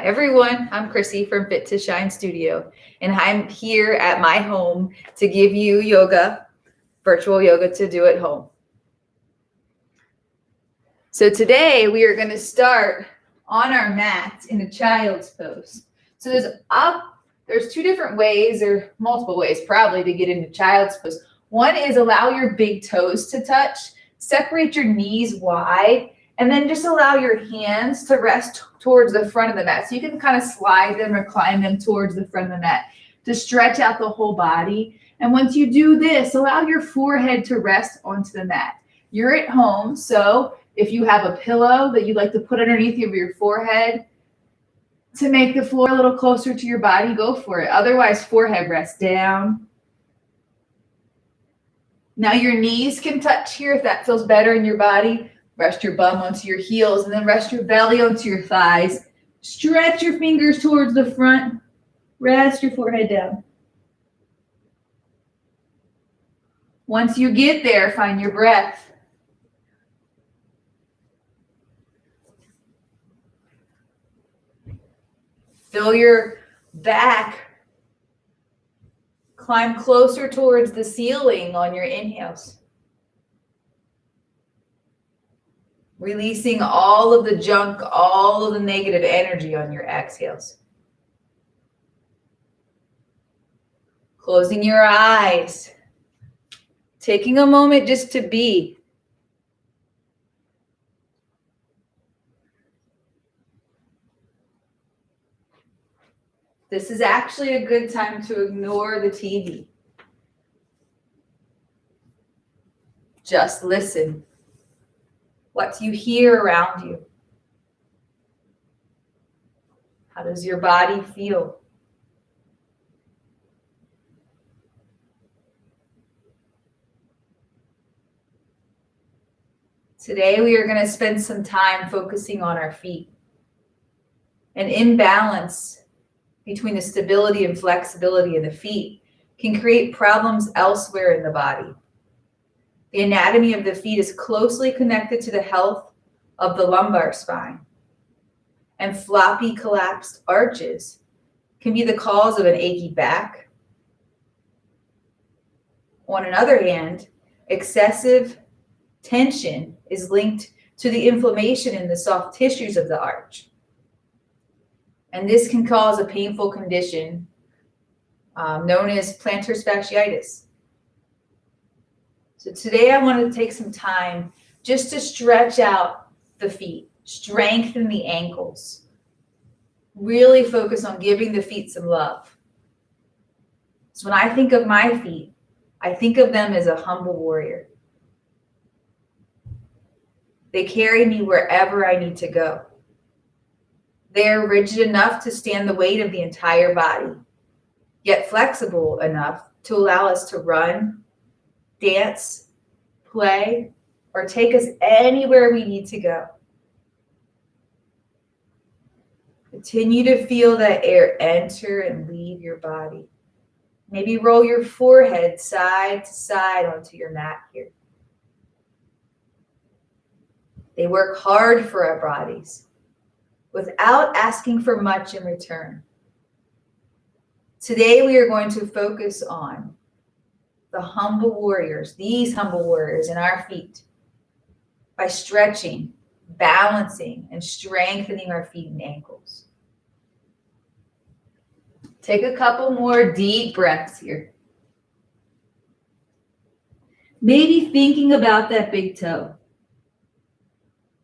Hi everyone, I'm Chrissy from Fit to Shine Studio, and I'm here at my home to give you yoga, virtual yoga to do at home. So today we are going to start on our mat in a child's pose. So there's two different ways or multiple ways probably to get into child's pose. One is allow your big toes to touch, separate your knees wide, and then just allow your hands to rest towards the front of the mat. So you can kind of slide them or climb them towards the front of the mat to stretch out the whole body. And once you do this, allow your forehead to rest onto the mat. You're at home, so if you have a pillow that you'd like to put underneath your forehead to make the floor a little closer to your body, go for it. Otherwise, forehead rest down. Now your knees can touch here if that feels better in your body. Rest your bum onto your heels and then rest your belly onto your thighs. Stretch your fingers towards the front. Rest your forehead down. Once you get there, find your breath. Feel your back climb closer towards the ceiling on your inhales. Releasing all of the junk, all of the negative energy on your exhales. Closing your eyes. Taking a moment just to be. This is actually a good time to ignore the TV. Just listen. What do you hear around you? How does your body feel? Today we are going to spend some time focusing on our feet. An imbalance between the stability and flexibility of the feet can create problems elsewhere in the body. The anatomy of the feet is closely connected to the health of the lumbar spine. And floppy collapsed arches can be the cause of an achy back. On another hand, excessive tension is linked to the inflammation in the soft tissues of the arch. And this can cause a painful condition known as plantar fasciitis. So today I want to take some time just to stretch out the feet, strengthen the ankles, really focus on giving the feet some love. So when I think of my feet, I think of them as a humble warrior. They carry me wherever I need to go. They are rigid enough to stand the weight of the entire body, yet flexible enough to allow us to run, dance, play, or take us anywhere we need to go. Continue to feel that air enter and leave your body. Maybe roll your forehead side to side onto your mat here. They work hard for our bodies without asking for much in return. Today we are going to focus on the humble warriors, these humble warriors in our feet, by stretching, balancing, and strengthening our feet and ankles. Take a couple more deep breaths here. Maybe thinking about that big toe.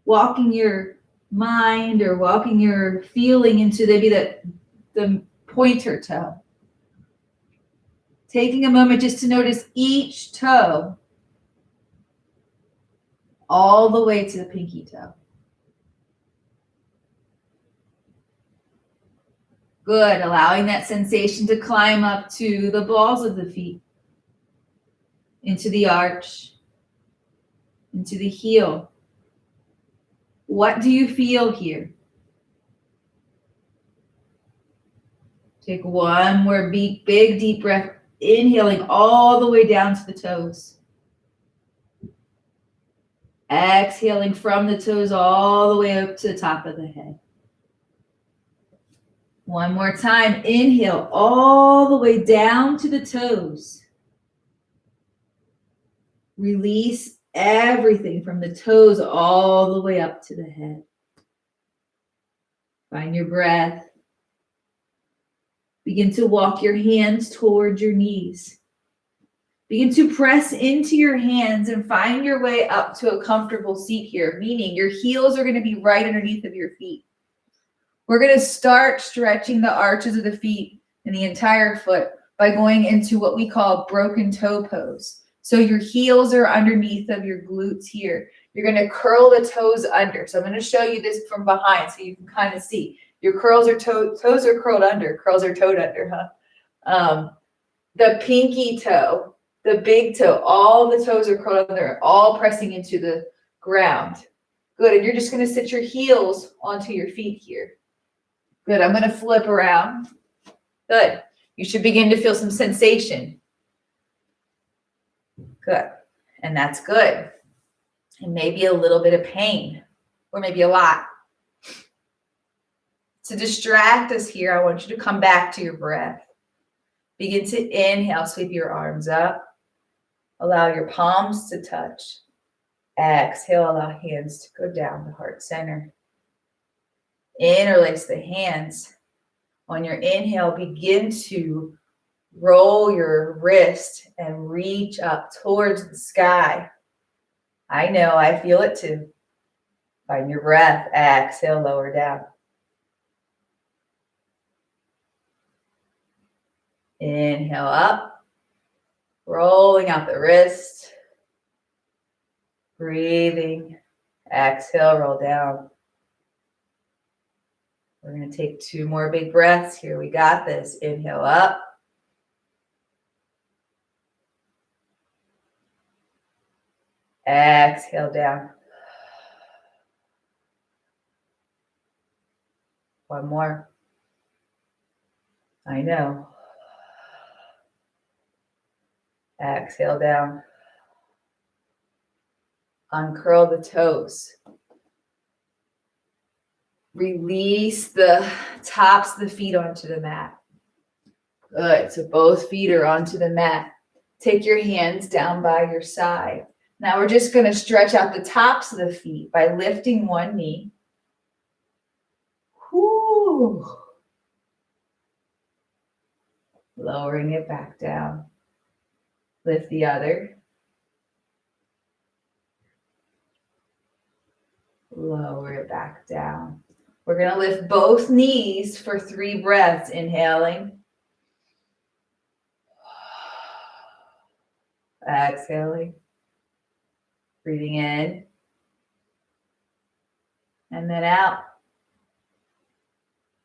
Walking your mind or walking your feeling into maybe the pointer toe. Taking a moment just to notice each toe all the way to the pinky toe. Good. Allowing that sensation to climb up to the balls of the feet, into the arch, into the heel. What do you feel here? Take one more big deep breath. Inhaling all the way down to the toes. Exhaling from the toes all the way up to the top of the head. One more time. Inhale all the way down to the toes. Release everything from the toes all the way up to the head. Find your breath. Begin to walk your hands towards your knees. Begin to press into your hands and find your way up to a comfortable seat here, meaning your heels are going to be right underneath of your feet. We're going to start stretching the arches of the feet and the entire foot by going into what we call broken toe pose. So your heels are underneath of your glutes here. You're going to curl the toes under. So I'm going to show you this from behind so you can kind of see. Your toes are curled under. Curls are toed under, huh? The pinky toe, the big toe, all the toes are curled under, all pressing into the ground. Good. And you're just going to sit your heels onto your feet here. Good. I'm going to flip around. Good. You should begin to feel some sensation. Good. And that's good. And maybe a little bit of pain, or maybe a lot. To distract us here, I want you to come back to your breath. Begin to inhale, sweep your arms up. Allow your palms to touch. Exhale, allow hands to go down to heart center. Interlace the hands. On your inhale, begin to roll your wrist and reach up towards the sky. I know, I feel it too. Find your breath. Exhale, lower down. Inhale up, rolling out the wrist. Breathing. Exhale, roll down. We're going to take 2 more big breaths here. We got this. Inhale up. Exhale down. One more. I know. Exhale down. Uncurl the toes. Release the tops of the feet onto the mat. Good. So both feet are onto the mat. Take your hands down by your side. Now we're just going to stretch out the tops of the feet by lifting one knee. Whoo. Lowering it back down. Lift the other. Lower it back down. We're going to lift both knees for 3 breaths. Inhaling. Exhaling. Breathing in. And then out.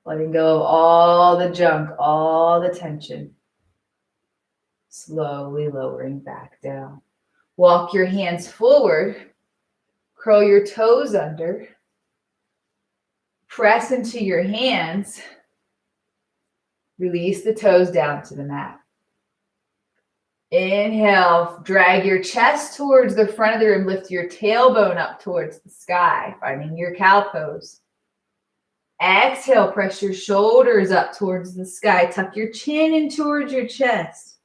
Letting go of all the junk, all the tension. Slowly lowering back down. Walk your hands forward. Curl your toes under. Press into your hands. Release the toes down to the mat. Inhale, drag your chest towards the front of the room. Lift your tailbone up towards the sky, finding your cow pose. Exhale, press your shoulders up towards the sky. Tuck your chin in towards your chest.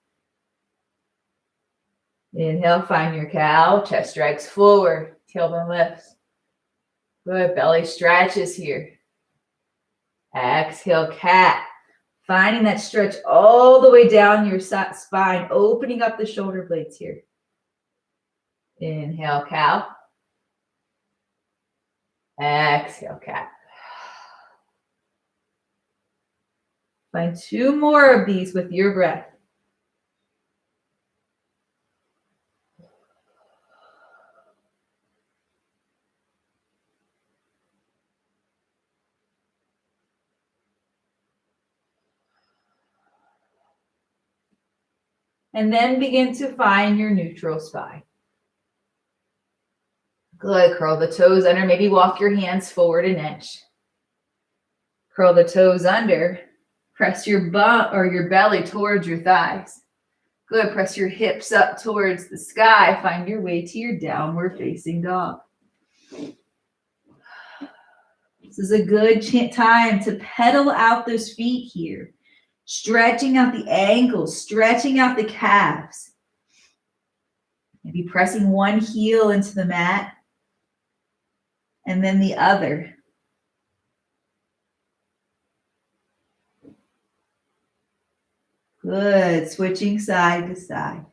Inhale, find your cow. Chest drags forward. Tailbone lifts. Good. Belly stretches here. Exhale, cat. Finding that stretch all the way down your spine, opening up the shoulder blades here. Inhale, cow. Exhale, cat. Find 2 more of these with your breath. And then begin to find your neutral spine. Good. Curl the toes under. Maybe walk your hands forward an inch. Curl the toes under. Press your butt or your belly towards your thighs. Good. Press your hips up towards the sky. Find your way to your downward facing dog. This is a good time to pedal out those feet here. Stretching out the ankles, stretching out the calves. Maybe pressing one heel into the mat and then the other. Good. Switching side to side.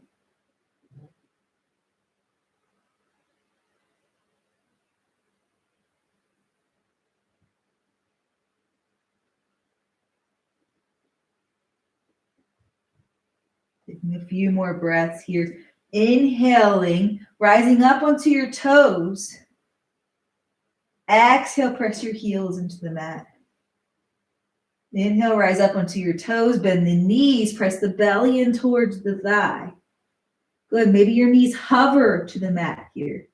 Taking a few more breaths here. Inhaling, rising up onto your toes. Exhale, press your heels into the mat. Inhale, rise up onto your toes, bend the knees, press the belly in towards the thigh. Good, maybe your knees hover to the mat here.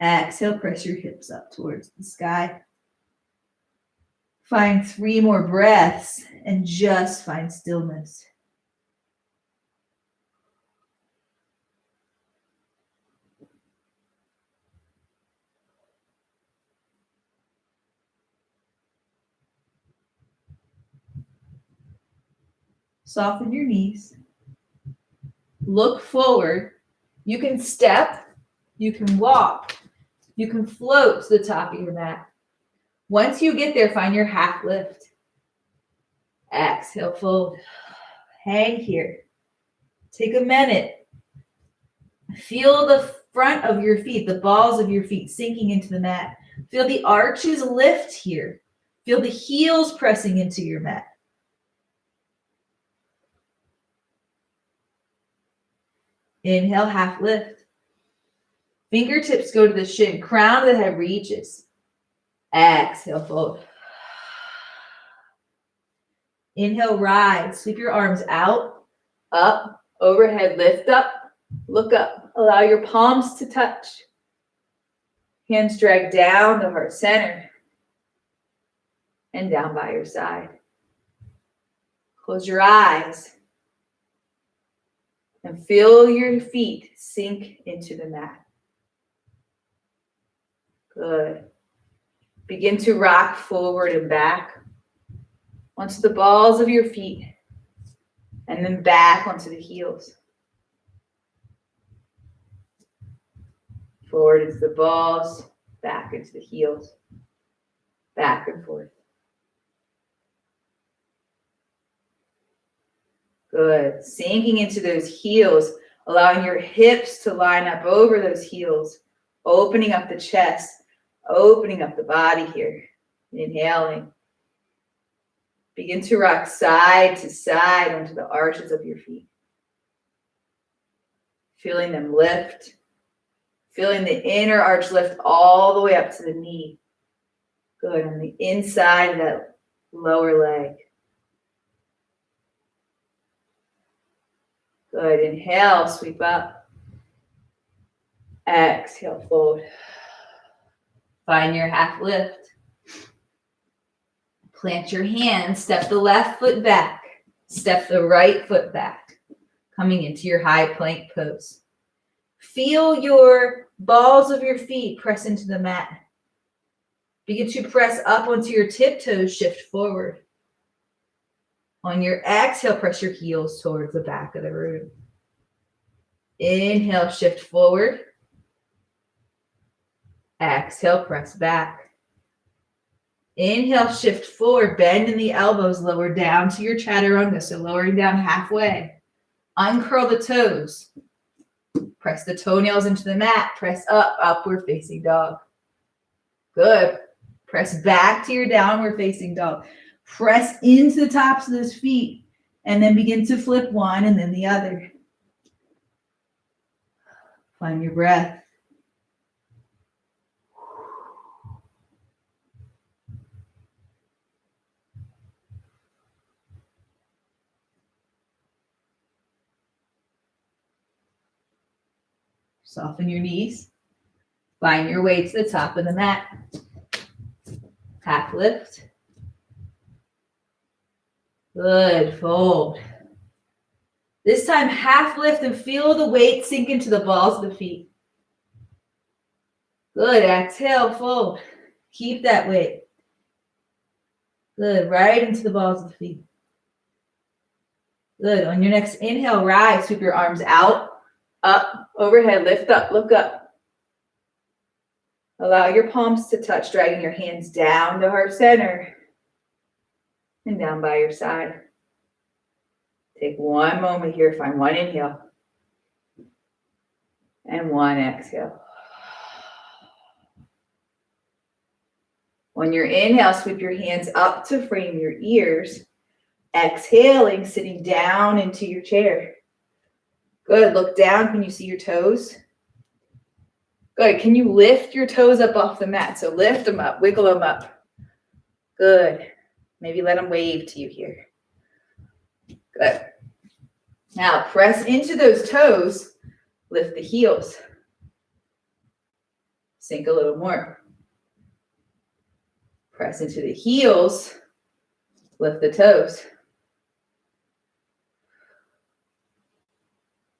Exhale, press your hips up towards the sky. Find 3 more breaths and just find stillness. Soften your knees. Look forward. You can step, you can walk, you can float to the top of your mat. Once you get there, find your half lift. Exhale, fold. Hang here. Take a minute. Feel the front of your feet, the balls of your feet sinking into the mat. Feel the arches lift here. Feel the heels pressing into your mat. Inhale, half lift. Fingertips go to the shin. Crown of the head reaches. Exhale, fold. Inhale, rise. Sweep your arms out, up, overhead, lift up, look up. Allow your palms to touch. Hands drag down to heart center and down by your side. Close your eyes and feel your feet sink into the mat. Good. Begin to rock forward and back onto the balls of your feet and then back onto the heels. Forward into the balls, back into the heels, back and forth. Good. Sinking into those heels, allowing your hips to line up over those heels, opening up the chest, opening up the body here. Inhaling. Begin to rock side to side onto the arches of your feet. Feeling them lift. Feeling the inner arch lift all the way up to the knee. Good. On the inside of that lower leg. Good. Inhale, sweep up. Exhale, fold. Find your half lift. Plant your hands. Step the left foot back. Step the right foot back. Coming into your high plank pose. Feel your balls of your feet press into the mat. Begin to press up onto your tiptoes, shift forward. On your exhale, press your heels towards the back of the room. Inhale, shift forward. Exhale, press back. Inhale, shift forward, bend in the elbows, lower down to your chaturanga, so lowering down halfway. Uncurl the toes. Press the toenails into the mat. Press up, upward facing dog. Good. Press back to your downward facing dog. Press into the tops of those feet and then begin to flip one and then the other. Find your breath. Soften your knees. Find your way to the top of the mat. Half lift. Good. Fold. This time, half lift and feel the weight sink into the balls of the feet. Good. Exhale, fold. Keep that weight. Good. Right into the balls of the feet. Good. On your next inhale, rise. Sweep your arms out, up, overhead. Lift up, look up. Allow your palms to touch, dragging your hands down to heart center and down by your side. Take one moment here. Find one inhale and one exhale. On your inhale, sweep your hands up to frame your ears. Exhaling, sitting down into your chair. Good. Look down. Can you see your toes? Good. Can you lift your toes up off the mat? So lift them up, wiggle them up. Good. Maybe let them wave to you here. Good. Now press into those toes. Lift the heels. Sink a little more. Press into the heels. Lift the toes.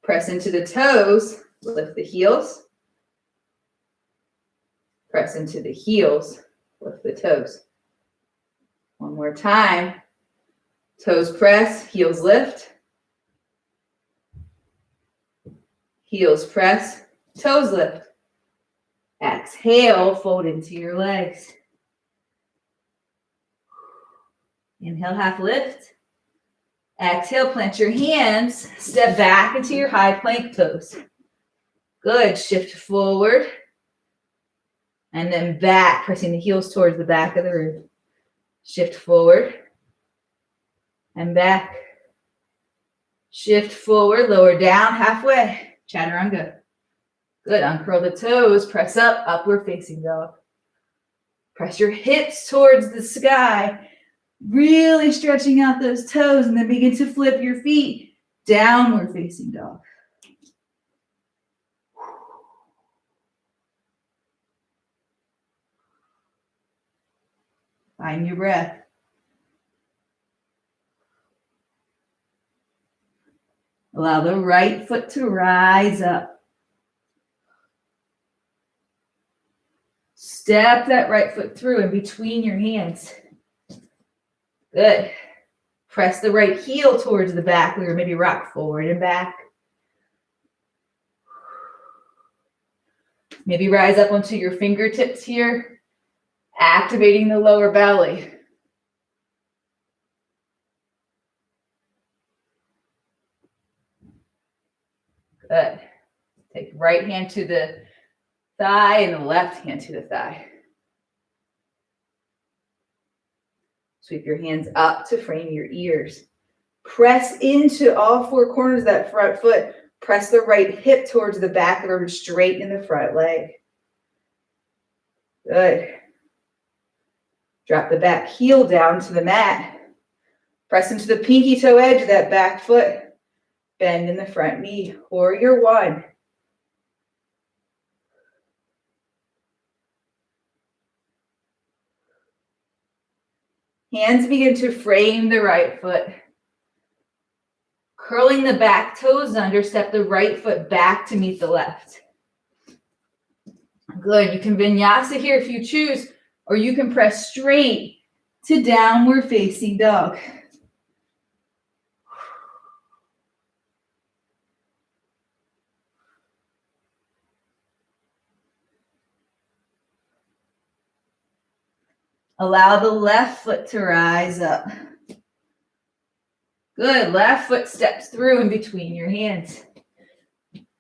Press into the toes. Lift the heels. Press into the heels. Lift the toes. One more time. Toes press, heels lift. Heels press, toes lift. Exhale, fold into your legs. Inhale, half lift. Exhale, plant your hands. Step back into your high plank pose. Good. Shift forward. And then back, pressing the heels towards the back of the room. Shift forward. And back. Shift forward, lower down, halfway. Chaturanga. Good. Uncurl the toes. Press up, upward facing dog. Press your hips towards the sky. Really stretching out those toes, and then begin to flip your feet. Downward facing dog. Find your breath. Allow the right foot to rise up. Step that right foot through in between your hands. Good. Press the right heel towards the back, or maybe rock forward and back. Maybe rise up onto your fingertips here, activating the lower belly. Good. Take right hand to the thigh and the left hand to the thigh. Sweep your hands up to frame your ears. Press into all four corners of that front foot. Press the right hip towards the back of the room, straighten the front leg. Good. Drop the back heel down to the mat. Press into the pinky toe edge of that back foot. Bend in the front knee. Warrior one. Hands begin to frame the right foot. Curling the back toes under, step the right foot back to meet the left. Good. You can vinyasa here if you choose, or you can press straight to downward facing dog. Allow the left foot to rise up. Good. Left foot steps through in between your hands.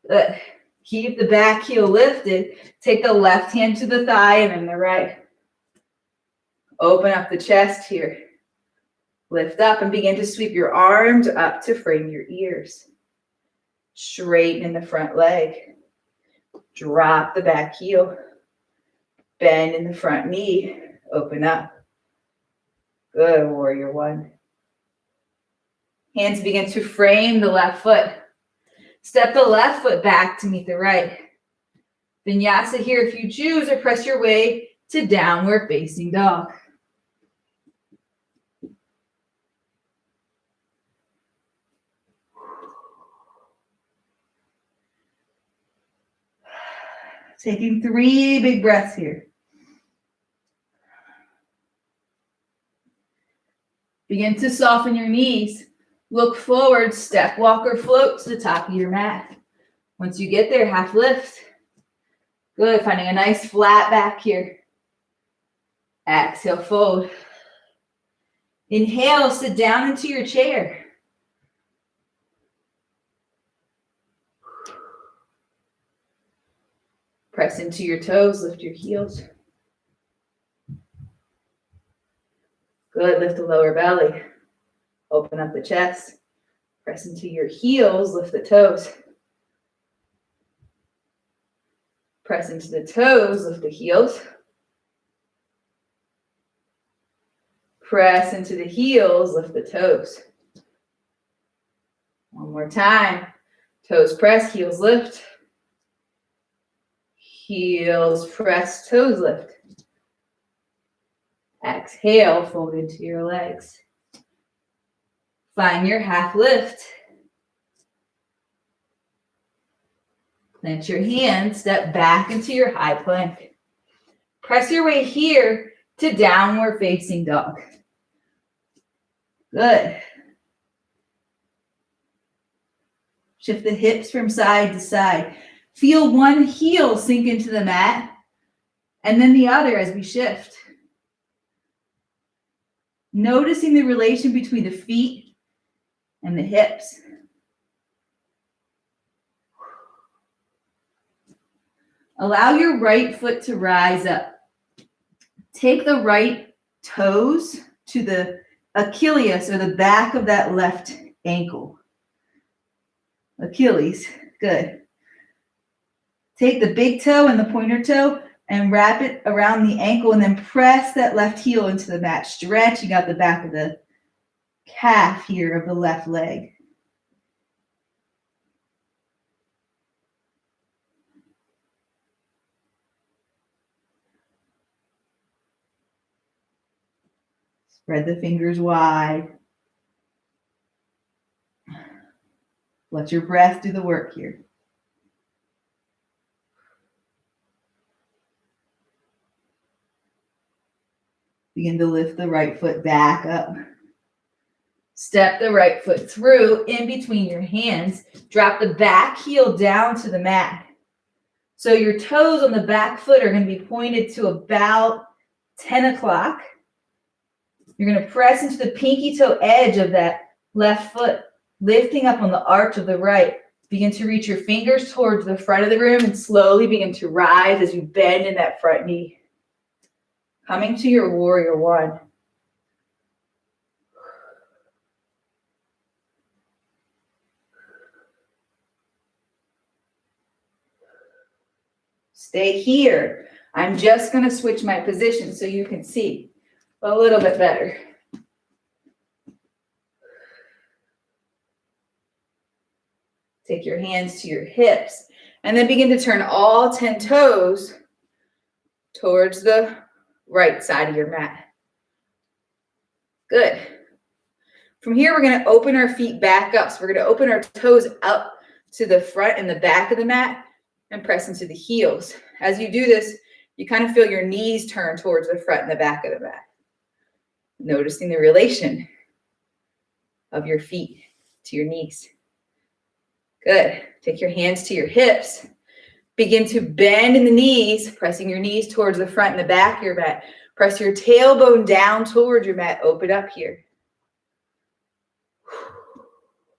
Good. Keep the back heel lifted. Take the left hand to the thigh and then the right. Open up the chest here. Lift up and begin to sweep your arms up to frame your ears. Straighten the front leg. Drop the back heel. Bend in the front knee. Open up. Good, warrior one. Hands begin to frame the left foot. Step the left foot back to meet the right. Vinyasa here if you choose, or press your way to downward facing dog. Taking 3 big breaths here. Begin to soften your knees. Look forward, step, walk, or float to the top of your mat. Once you get there, half lift. Good, finding a nice flat back here. Exhale, fold. Inhale, sit down into your chair. Press into your toes, lift your heels. Good, lift the lower belly. Open up the chest. Press into your heels, lift the toes. Press into the toes, lift the heels. Press into the heels, lift the toes. One more time. Toes press, heels lift. Heels press, toes lift. Exhale, fold into your legs. Find your half lift. Plant your hands, step back into your high plank. Press your way here to downward facing dog. Good. Shift the hips from side to side. Feel one heel sink into the mat and then the other as we shift. Noticing the relation between the feet and the hips. Allow your right foot to rise up. Take the right toes to the Achilles, or the back of that left ankle. Achilles, good. Take the big toe and the pointer toe and wrap it around the ankle and then press that left heel into the mat. Stretching out the back of the calf here of the left leg. Spread the fingers wide. Let your breath do the work here. Begin to lift the right foot back up. Step the right foot through in between your hands. Drop the back heel down to the mat. So your toes on the back foot are going to be pointed to about 10 o'clock. You're going to press into the pinky toe edge of that left foot, lifting up on the arch of the right. Begin to reach your fingers towards the front of the room and slowly begin to rise as you bend in that front knee. Coming to your warrior one. Stay here. I'm just going to switch my position so you can see a little bit better. Take your hands to your hips and then begin to turn all 10 toes towards the right side of your mat. Good. From here, we're going to open our feet back up. So we're going to open our toes up to the front and the back of the mat and press into the heels. As you do this, you kind of feel your knees turn towards the front and the back of the mat. Noticing the relation of your feet to your knees. Good. Take your hands to your hips. Begin to bend in the knees, pressing your knees towards the front and the back of your mat. Press your tailbone down towards your mat. Open up here.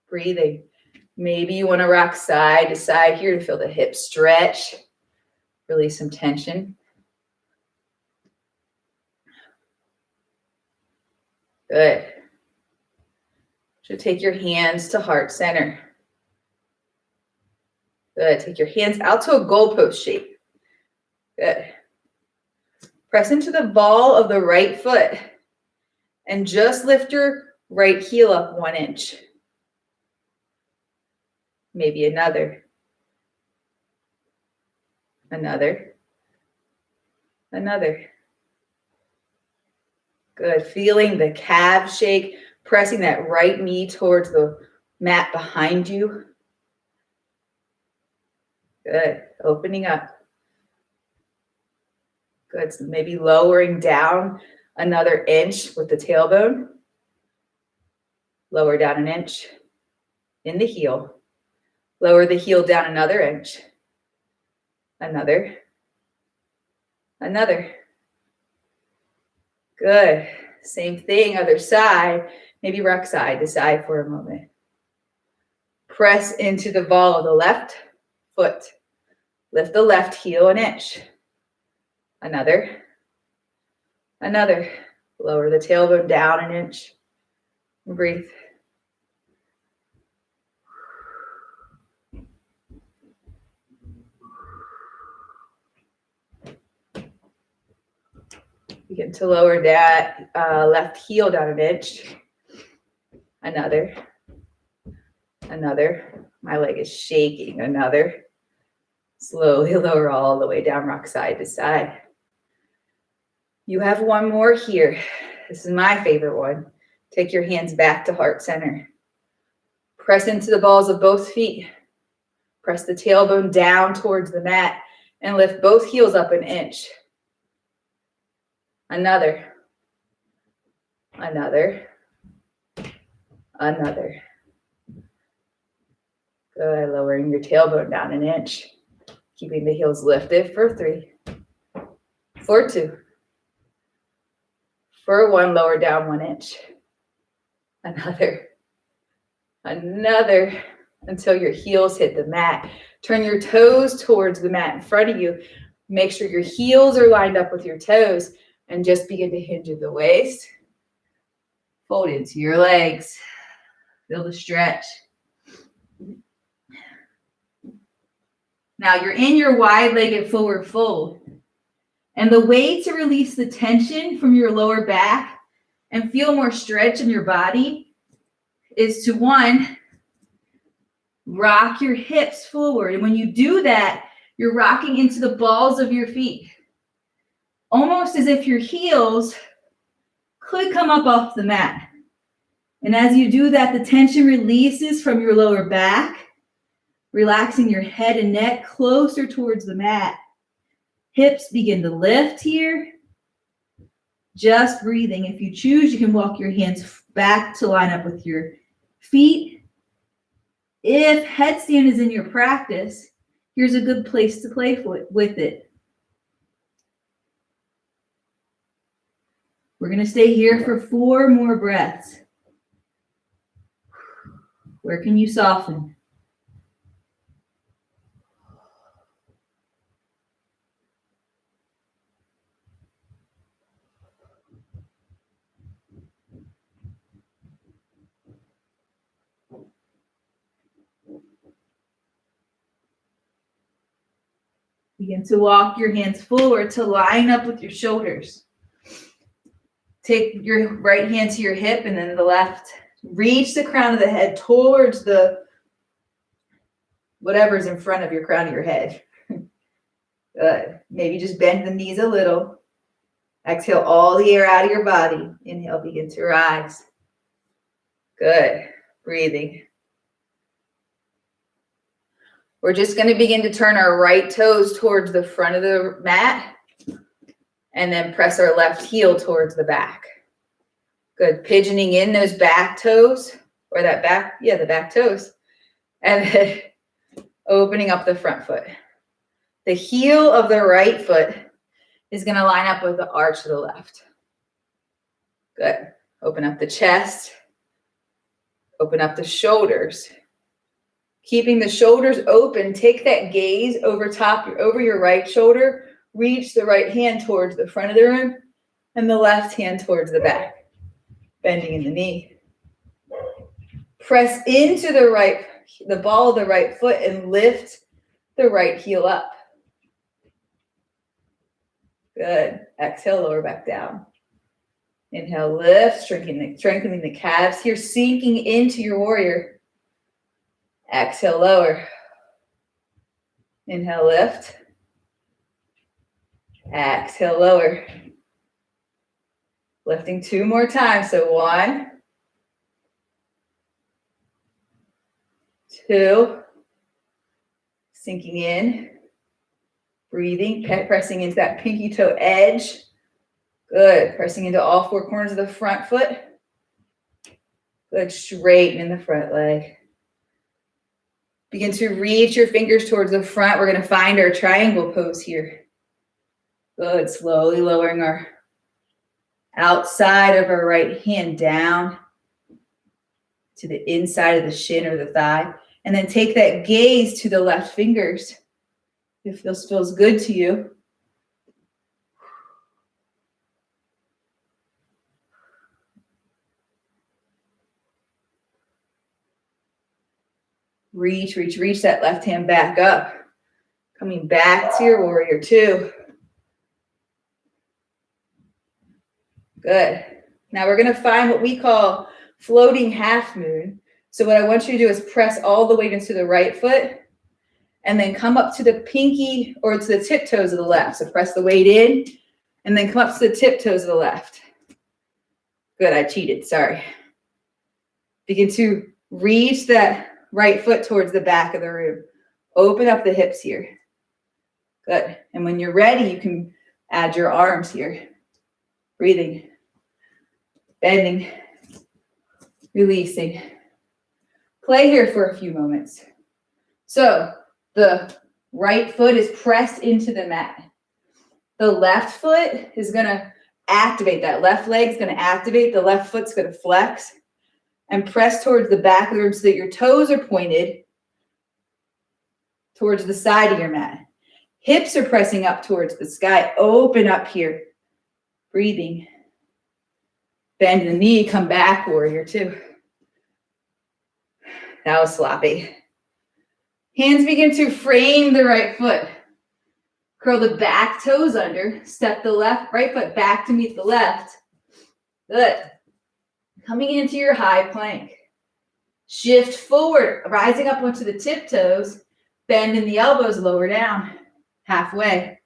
Breathing. Maybe you want to rock side to side here to feel the hips stretch. Release some tension. Good. So take your hands to heart center. Good. Take your hands out to a goalpost shape. Good. Press into the ball of the right foot and just lift your right heel up 1 inch. Maybe another. Another. Another. Good. Feeling the calves shake, pressing that right knee towards the mat behind you. Good. Opening up. Good. So maybe lowering down another inch with the tailbone. Lower down an inch in the heel. Lower the heel down another inch. Another. Another. Good. Same thing, other side. Maybe rock side to side for a moment. Press into the ball of the left foot. Lift the left heel an inch. Another. Another. Lower the tailbone down an inch. Breathe. Begin to lower that left heel down an inch. Another. Another. My leg is shaking. Another. Slowly lower all the way down, rock side to side. You have one more here. This is my favorite one. Take your hands back to heart center. Press into the balls of both feet. Press the tailbone down towards the mat and lift both heels up an inch. Another. Another. Another. Good. Lowering your tailbone down an inch. Keeping the heels lifted for 3. For 2. For 1, lower down 1 inch. Another. Another. Until your heels hit the mat. Turn your toes towards the mat in front of you. Make sure your heels are lined up with your toes. And just begin to hinge at the waist. Fold into your legs. Feel the stretch. Now you're in your wide-legged forward fold. And the way to release the tension from your lower back and feel more stretch in your body is to, 1, rock your hips forward. And when you do that, you're rocking into the balls of your feet. Almost as if your heels could come up off the mat. And as you do that, the tension releases from your lower back, relaxing your head and neck closer towards the mat. Hips begin to lift here. Just breathing. If you choose, you can walk your hands back to line up with your feet. If headstand is in your practice, here's a good place to play with it. We're going to stay here for 4 more breaths. Where can you soften? Begin to walk your hands forward to line up with your shoulders. Take your right hand to your hip and then the left. Reach the crown of the head towards the whatever's in front of your crown of your head. Good. Maybe just bend the knees a little. Exhale all the air out of your body. Inhale, begin to rise. Good. Breathing. We're just going to begin to turn our right toes towards the front of the mat and then press our left heel towards the back. Good. Pigeoning in those back toes or that back, the back toes. And then opening up the front foot. The heel of the right foot is going to line up with the arch of the left. Good. Open up the chest. Open up the shoulders. Keeping the shoulders open, take that gaze over your right shoulder. Reach the right hand towards the front of the room and the left hand towards the back. Bending in the knee. Press into the ball of the right foot and lift the right heel up. Good. Exhale, lower back down. Inhale, lift, strengthening the calves here, sinking into your warrior. Exhale, lower. Inhale, lift. Exhale, lower. Lifting 2 more times. So 1, 2. Sinking in. Breathing, pressing into that pinky toe edge. Good. Pressing into all 4 corners of the front foot. Good, straighten in the front leg. Begin to reach your fingers towards the front. We're going to find our triangle pose here. Good, slowly lowering our outside of our right hand down to the inside of the shin or the thigh. And then take that gaze to the left fingers. If this feels good to you. Reach, reach, reach that left hand back up. Coming back to your warrior two. Good. Now we're going to find what we call floating half moon. So what I want you to do is press all the way into the right foot and then come up to the pinky or to the tiptoes of the left. So press the weight in and then come up to the tiptoes of the left. Good, I cheated, sorry. Begin to reach that right foot towards the back of the room. Open up the hips here. Good. And when you're ready, you can add your arms here. Breathing, bending, releasing. Play here for a few moments. So the right foot is pressed into the mat. The left foot is going to activate. That left leg is going to activate. The left foot's going to flex and press towards the back of the room so that your toes are pointed towards the side of your mat. Hips are pressing up towards the sky. Open up here. Breathing. Bend the knee. Come back, warrior two. That was sloppy. Hands begin to frame the right foot. Curl the back toes under. Step the right foot back to meet the left. Good. Coming into your high plank. Shift forward, rising up onto the tiptoes. Bend in the elbows, lower down. Halfway.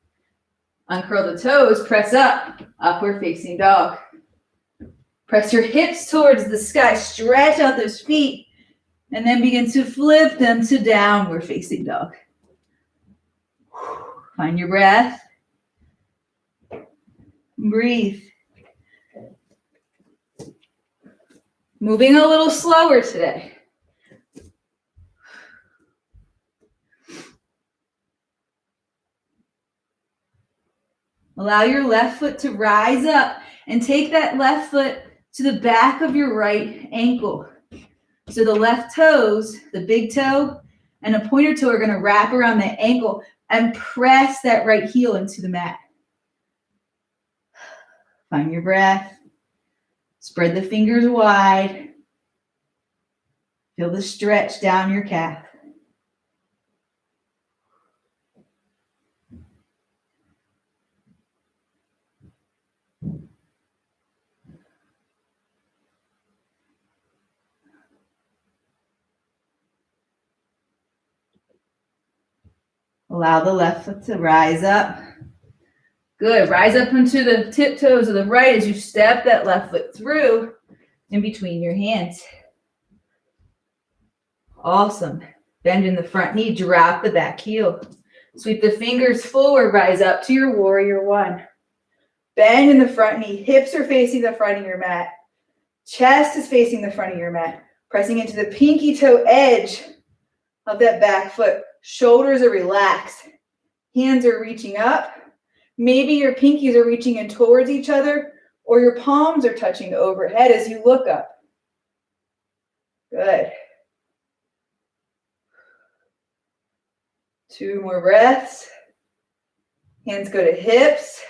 Uncurl the toes, press up. Upward facing dog. Press your hips towards the sky. Stretch out those feet. And then begin to flip them to downward facing dog. Find your breath. Breathe. Moving a little slower today. Allow your left foot to rise up and take that left foot to the back of your right ankle. So the left toes, the big toe and a pointer toe are going to wrap around the ankle and press that right heel into the mat. Find your breath. Spread the fingers wide. Feel the stretch down your calf. Allow the left foot to rise up. Good. Rise up into the tiptoes of the right as you step that left foot through in between your hands. Awesome. Bend in the front knee. Drop the back heel. Sweep the fingers forward. Rise up to your warrior one. Bend in the front knee. Hips are facing the front of your mat. Chest is facing the front of your mat. Pressing into the pinky toe edge of that back foot. Shoulders are relaxed. Hands are reaching up. Maybe your pinkies are reaching in towards each other or your palms are touching overhead as you look up. Good. 2 more breaths. Hands go to hips.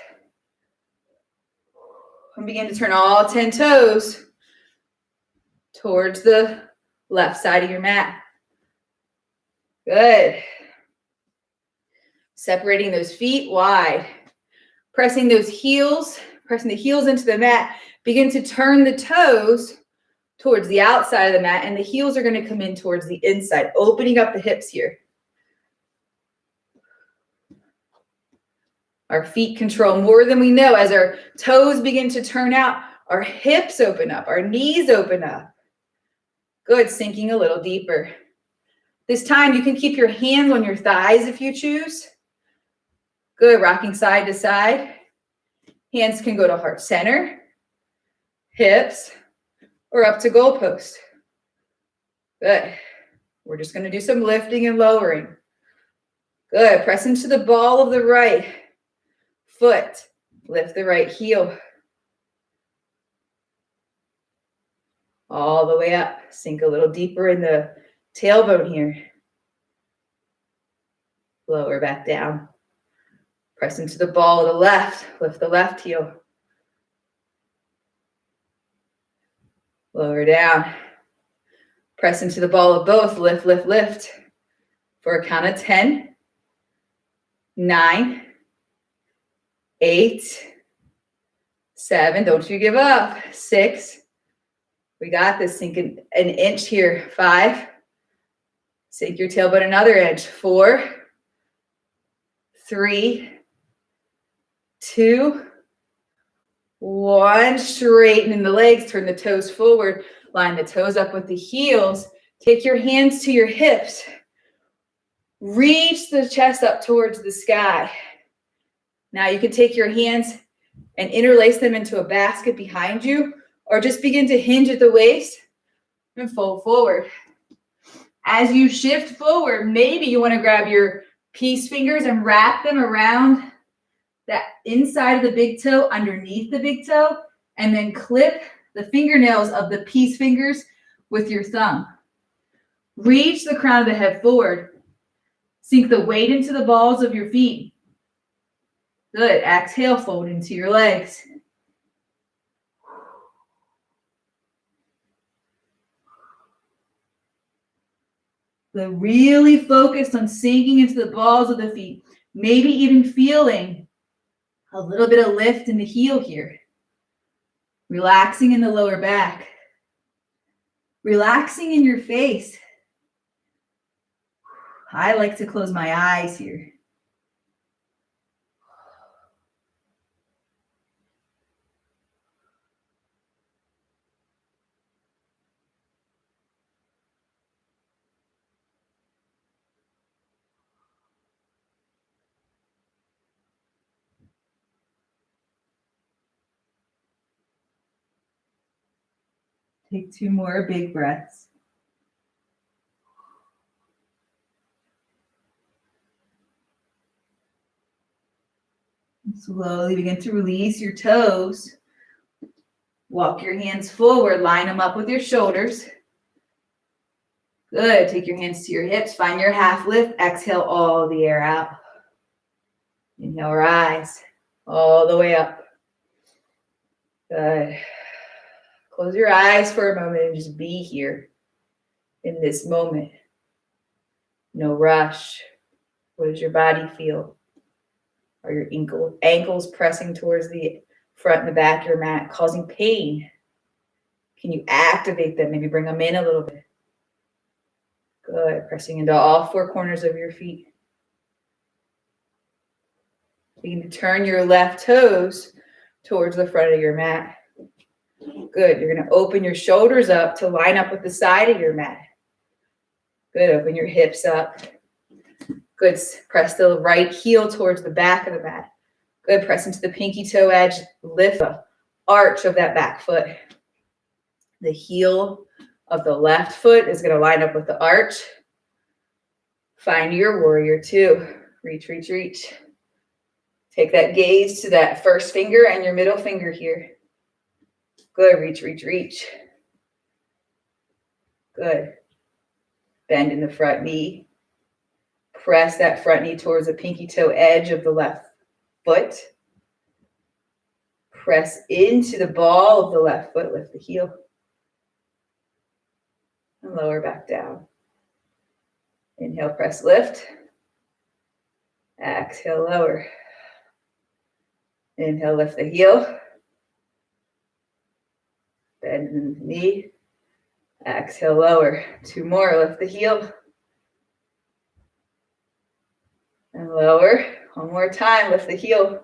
And begin to turn all 10 toes towards the left side of your mat. Good. Separating those feet wide. Pressing the heels into the mat. Begin to turn the toes towards the outside of the mat, and the heels are going to come in towards the inside, opening up the hips here. Our feet control more than we know. As our toes begin to turn out, our hips open up, our knees open up. Good, sinking a little deeper. This time you can keep your hands on your thighs if you choose. Good, rocking side to side. Hands can go to heart center, hips, or up to goalpost. Good. We're just going to do some lifting and lowering. Good. Press into the ball of the right foot. Lift the right heel. All the way up. Sink a little deeper in the tailbone here. Lower back down. Press into the ball of the left. Lift the left heel. Lower down. Press into the ball of both. Lift, lift, lift. For a count of 10, 9, 8, 7. Don't you give up. 6. We got this. Sink an inch here. 5. Sink your tailbone another inch. 4, 3, 2, 1. Straighten in the legs. Turn the toes forward. Line the toes up with the heels. Take your hands to your hips. Reach the chest up towards the sky. Now you can take your hands and interlace them into a basket behind you, or just begin to hinge at the waist and fold forward. As you shift forward, maybe you want to grab your peace fingers and wrap them around that inside of the big toe, underneath the big toe, and then clip the fingernails of the peace fingers with your thumb. Reach the crown of the head forward. Sink the weight into the balls of your feet. Good. Exhale, fold into your legs. So really focused on sinking into the balls of the feet. Maybe even feeling a little bit of lift in the heel here. Relaxing in the lower back. Relaxing in your face. I like to close my eyes here. Take 2 more big breaths. Slowly begin to release your toes. Walk your hands forward. Line them up with your shoulders. Good. Take your hands to your hips. Find your half lift. Exhale all the air out. Inhale, rise all the way up. Good. Close your eyes for a moment and just be here in this moment. No rush. What does your body feel? Are your ankles pressing towards the front and the back of your mat, causing pain? Can you activate them? Maybe bring them in a little bit. Good. Pressing into all 4 corners of your feet. Begin to turn your left toes towards the front of your mat. Good. You're going to open your shoulders up to line up with the side of your mat. Good. Open your hips up. Good. Press the right heel towards the back of the mat. Good. Press into the pinky toe edge. Lift the arch of that back foot. The heel of the left foot is going to line up with the arch. Find your warrior 2. Reach, reach, reach. Take that gaze to that first finger and your middle finger here. Good. Reach, reach, reach. Good. Bend in the front knee. Press that front knee towards the pinky toe edge of the left foot. Press into the ball of the left foot. Lift the heel. And lower back down. Inhale, press, lift. Exhale, lower. Inhale, lift the heel. Bend in the knee. Exhale, lower. 2 more. Lift the heel. And lower. 1 more time. Lift the heel.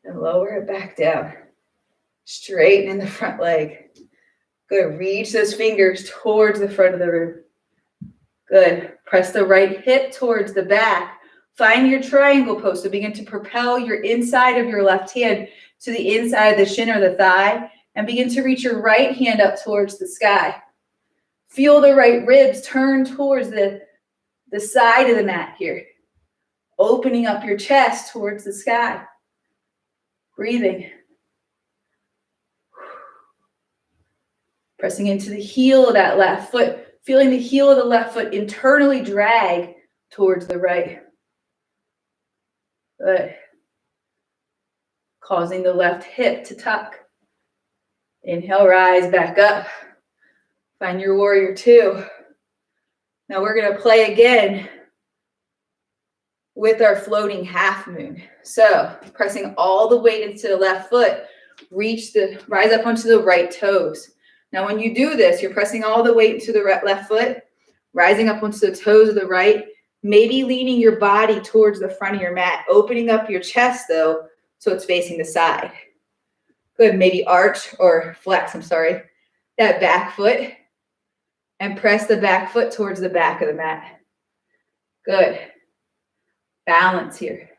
And lower it back down. Straighten in the front leg. Good. Reach those fingers towards the front of the room. Good. Press the right hip towards the back. Find your triangle pose. So begin to propel your inside of your left hand to the inside of the shin or the thigh. And begin to reach your right hand up towards the sky. Feel the right ribs turn towards the side of the mat here. Opening up your chest towards the sky. Breathing. Pressing into the heel of that left foot. Feeling the heel of the left foot internally drag towards the right. Good. Causing the left hip to tuck. Inhale, rise back up. Find your warrior two. Now we're going to play again with our floating half moon. So pressing all the weight into the left foot, rise up onto the right toes. Now when you do this, you're pressing all the weight into the left foot, rising up onto the toes of the right, maybe leaning your body towards the front of your mat, opening up your chest though, so it's facing the side. Good, maybe arch or flex, that back foot and press the back foot towards the back of the mat. Good. Balance here.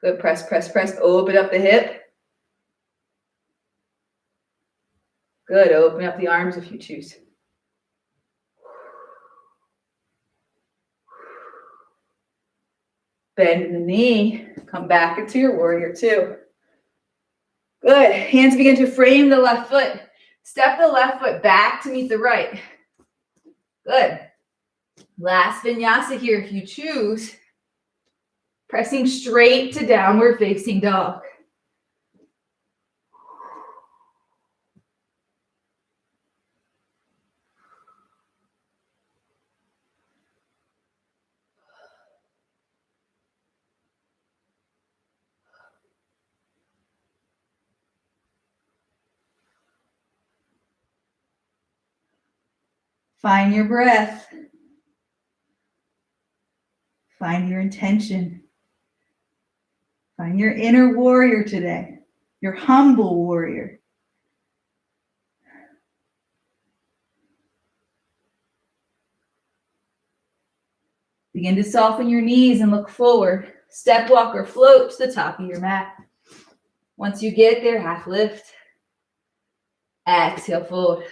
Good, press, press, press, open up the hip. Good, open up the arms if you choose. Bend the knee, come back into your warrior two. Good, hands begin to frame the left foot. Step the left foot back to meet the right. Good. Last vinyasa here if you choose. Pressing straight to downward facing dog. Find your breath. Find your intention. Find your inner warrior today, your humble warrior. Begin to soften your knees and look forward. Step, walk, or float to the top of your mat. Once you get there, half lift. Exhale, forward.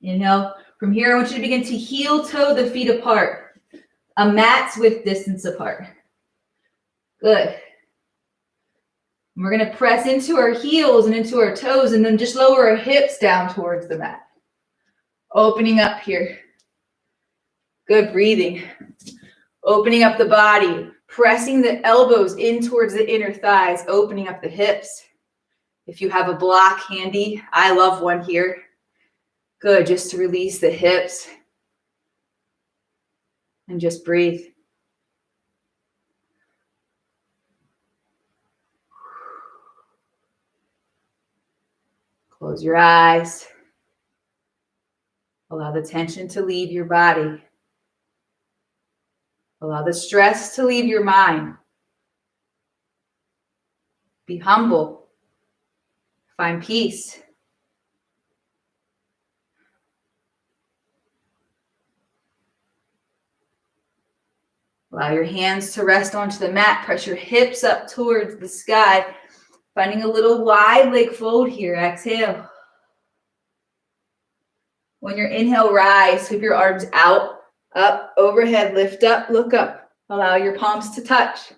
Inhale. From here, I want you to begin to heel toe the feet apart. A mat's width distance apart. Good. And we're going to press into our heels and into our toes and then just lower our hips down towards the mat. Opening up here. Good, breathing. Opening up the body. Pressing the elbows in towards the inner thighs. Opening up the hips. If you have a block handy, I love one here. Good, just to release the hips. And just breathe. Close your eyes. Allow the tension to leave your body. Allow the stress to leave your mind. Be humble. Find peace. Allow your hands to rest onto the mat. Press your hips up towards the sky. Finding a little wide leg fold here. Exhale. When you inhale, rise. Sweep your arms out, up, overhead, lift up, look up. Allow your palms to touch.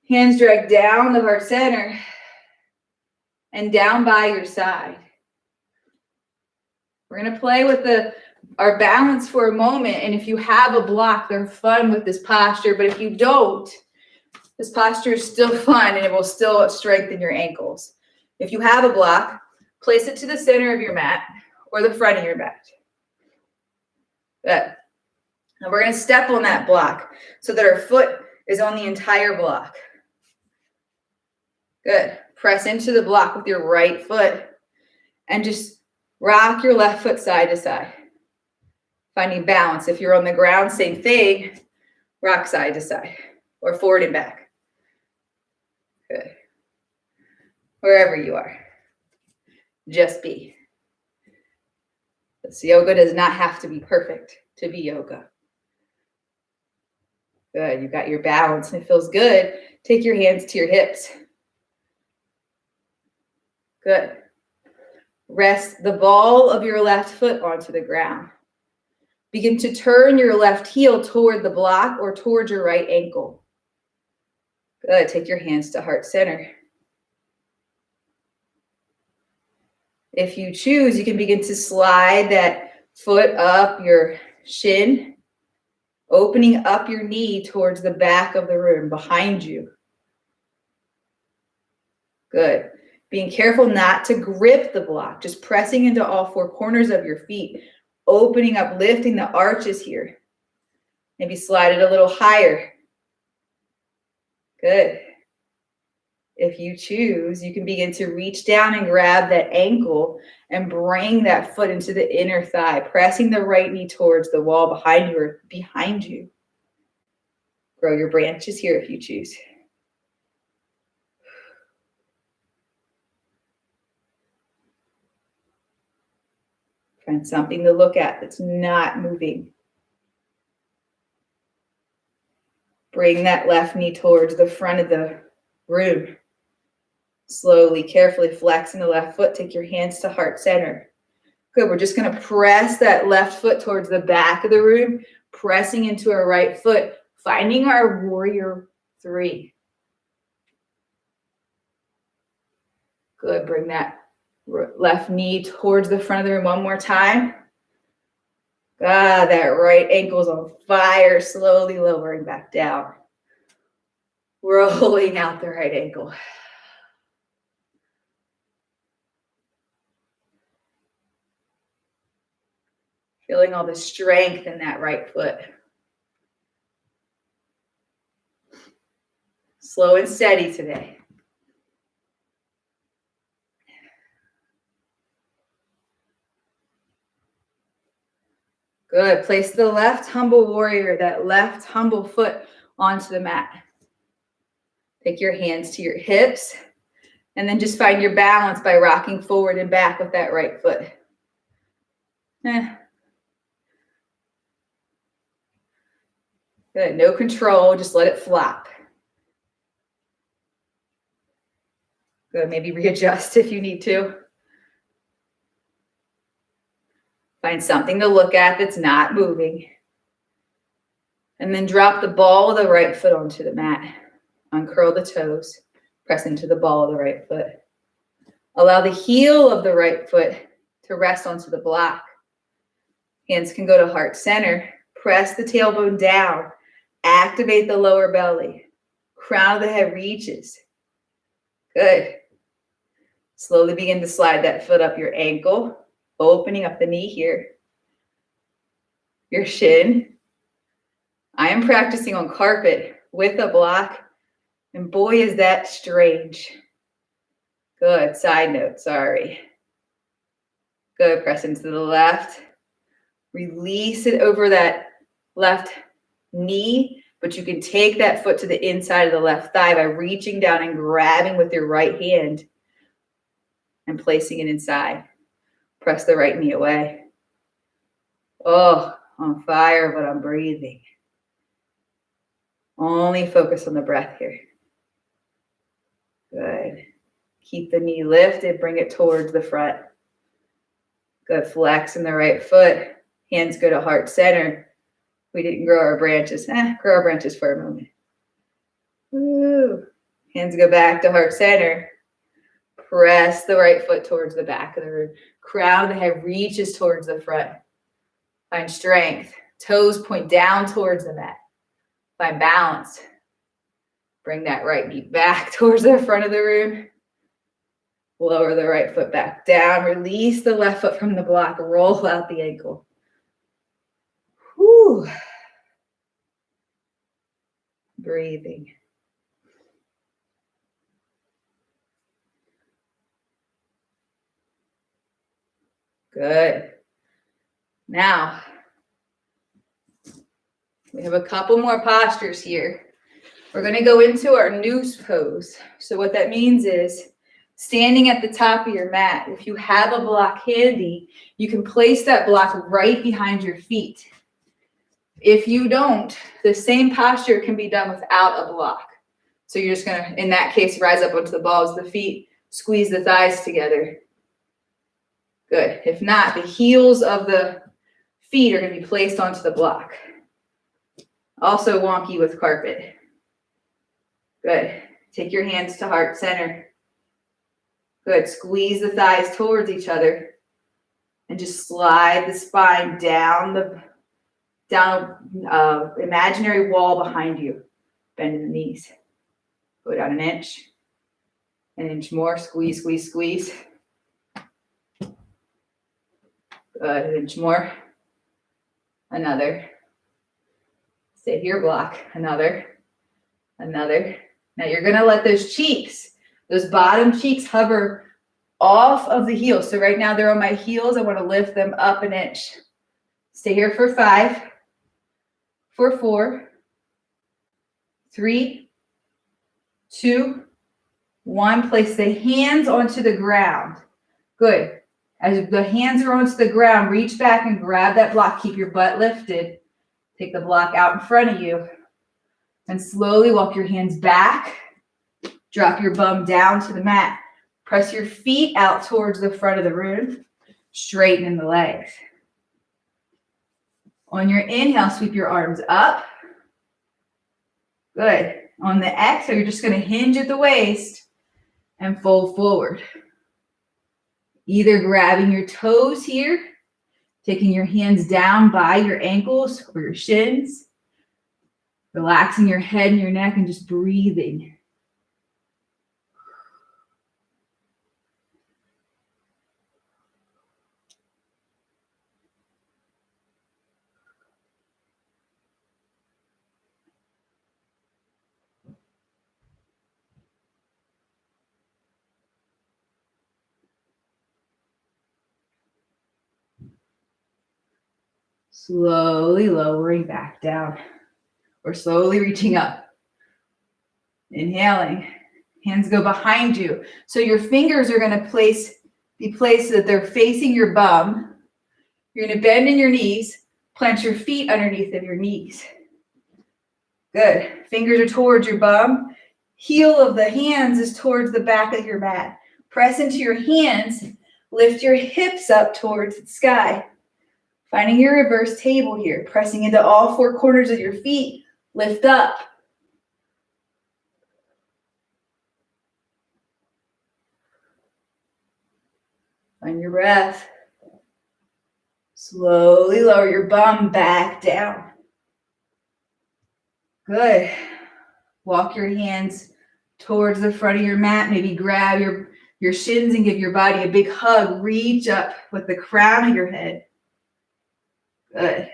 Hands drag down to heart center and down by your side. We're going to play with our balance for a moment. And if you have a block, they're fun with this posture. But if you don't, this posture is still fun and it will still strengthen your ankles. If you have a block, place it to the center of your mat or the front of your mat. Good. Now we're going to step on that block so that our foot is on the entire block. Good. Press into the block with your right foot and just rock your left foot side to side. Finding balance. If you're on the ground, same thing. Rock side to side or forward and back. Good. Wherever you are. Just be. This yoga does not have to be perfect to be yoga. Good, you got your balance and it feels good. Take your hands to your hips. Good. Rest the ball of your left foot onto the ground. Begin to turn your left heel toward the block or towards your right ankle. Good, take your hands to heart center. If you choose, you can begin to slide that foot up your shin, opening up your knee towards the back of the room behind you. Good. Being careful not to grip the block, just pressing into all four corners of your feet, opening up, lifting the arches here. Maybe slide it a little higher. Good. If you choose, you can begin to reach down and grab that ankle and bring that foot into the inner thigh, pressing the right knee towards the wall behind you or behind you. Grow your branches here if you choose. Find something to look at that's not moving. Bring that left knee towards the front of the room. Slowly, carefully flexing the left foot. Take your hands to heart center. Good. We're just going to press that left foot towards the back of the room, pressing into our right foot, finding our warrior three. Good. Bring that left knee towards the front of the room one more time. Ah, that right ankle's on fire. Slowly lowering back down. Rolling out the right ankle. Feeling all the strength in that right foot. Slow and steady today. Good. Place the left humble warrior, that left humble foot onto the mat. Take your hands to your hips and then just find your balance by rocking forward and back with that right foot. Good. No control. Just let it flop. Good. Maybe readjust if you need to. Find something to look at that's not moving. And then drop the ball of the right foot onto the mat. Uncurl the toes. Press into the ball of the right foot. Allow the heel of the right foot to rest onto the block. Hands can go to heart center. Press the tailbone down. Activate the lower belly. Crown of the head reaches. Good. Slowly begin to slide that foot up your ankle, opening up the knee here. Your shin. I am practicing on carpet with a block, and boy, is that strange. Good. Side note, sorry. Good. Press into the left. Release it over that left knee, but you can take that foot to the inside of the left thigh by reaching down and grabbing with your right hand and placing it inside. Press the right knee away. Oh, on fire, but I'm breathing. Only focus on the breath here. Good. Keep the knee lifted, bring it towards the front. Good. Flex in the right foot. Hands go to heart center. We didn't grow our branches. Grow our branches for a moment. Woo. Hands go back to heart center. Press the right foot towards the back of the room. Crown of the head reaches towards the front. Find strength. Toes point down towards the mat. Find balance. Bring that right knee back towards the front of the room. Lower the right foot back down. Release the left foot from the block. Roll out the ankle. Whew. Breathing. Good. Now, we have a couple more postures here. We're going to go into our noose pose. So what that means is standing at the top of your mat. If you have a block handy, you can place that block right behind your feet. If you don't, the same posture can be done without a block. So you're just gonna, in that case, rise up onto the balls of the feet, squeeze the thighs together. Good. If not, the heels of the feet are gonna be placed onto the block. Also wonky with carpet. Good. Take your hands to heart center. Good. Squeeze the thighs towards each other and just slide the spine down imaginary wall behind you. Bend in the knees. Go down an inch more. Squeeze, squeeze, squeeze. Good. An inch more. Another. Stay here, block. Another. Now you're gonna let those cheeks, those bottom cheeks, hover off of the heels. So right now they're on my heels. I want to lift them up an inch. Stay here for 5, for 4, 3, 2, 1. Place the hands onto the ground. Good. As the hands are onto the ground, reach back and grab that block. Keep your butt lifted. Take the block out in front of you. And slowly walk your hands back. Drop your bum down to the mat. Press your feet out towards the front of the room. Straighten the legs. On your inhale, sweep your arms up. Good. On the exhale, you're just going to hinge at the waist and fold forward. Either grabbing your toes here, taking your hands down by your ankles or your shins, relaxing your head and your neck and just breathing. Slowly lowering back down or slowly reaching up. Inhaling. Hands go behind you. So your fingers are going to be placed so that they're facing your bum. You're going to bend in your knees. Plant your feet underneath of your knees. Good. Fingers are towards your bum. Heel of the hands is towards the back of your mat. Press into your hands. Lift your hips up towards the sky. Finding your reverse table here. Pressing into all 4 corners of your feet. Lift up. Find your breath. Slowly lower your bum back down. Good. Walk your hands towards the front of your mat. Maybe grab your shins and give your body a big hug. Reach up with the crown of your head. Good.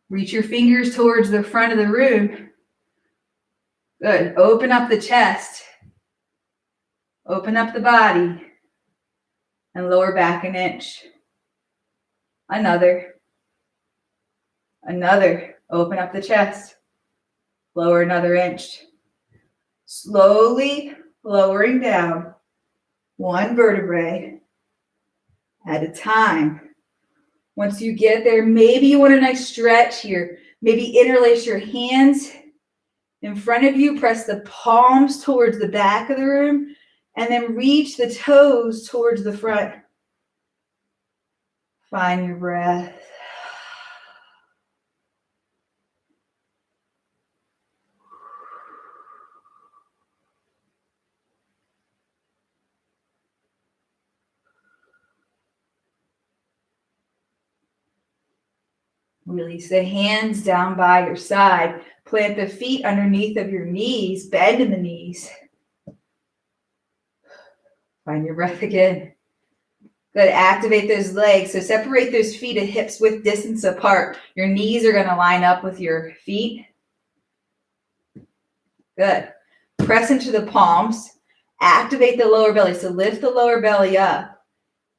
Reach your fingers towards the front of the room. Good. Open up the chest. Open up the body. And lower back an inch. Another. Open up the chest. Lower another inch. Slowly lowering down 1 vertebrae at a time. Once you get there, maybe you want a nice stretch here. Maybe interlace your hands in front of you. Press the palms towards the back of the room. And then reach the toes towards the front. Find your breath. Release the hands down by your side. Plant the feet underneath of your knees. Bend in the knees. Find your breath again. Good. Activate those legs. So separate those feet and hips width distance apart. Your knees are going to line up with your feet. Good. Press into the palms. Activate the lower belly. So lift the lower belly up.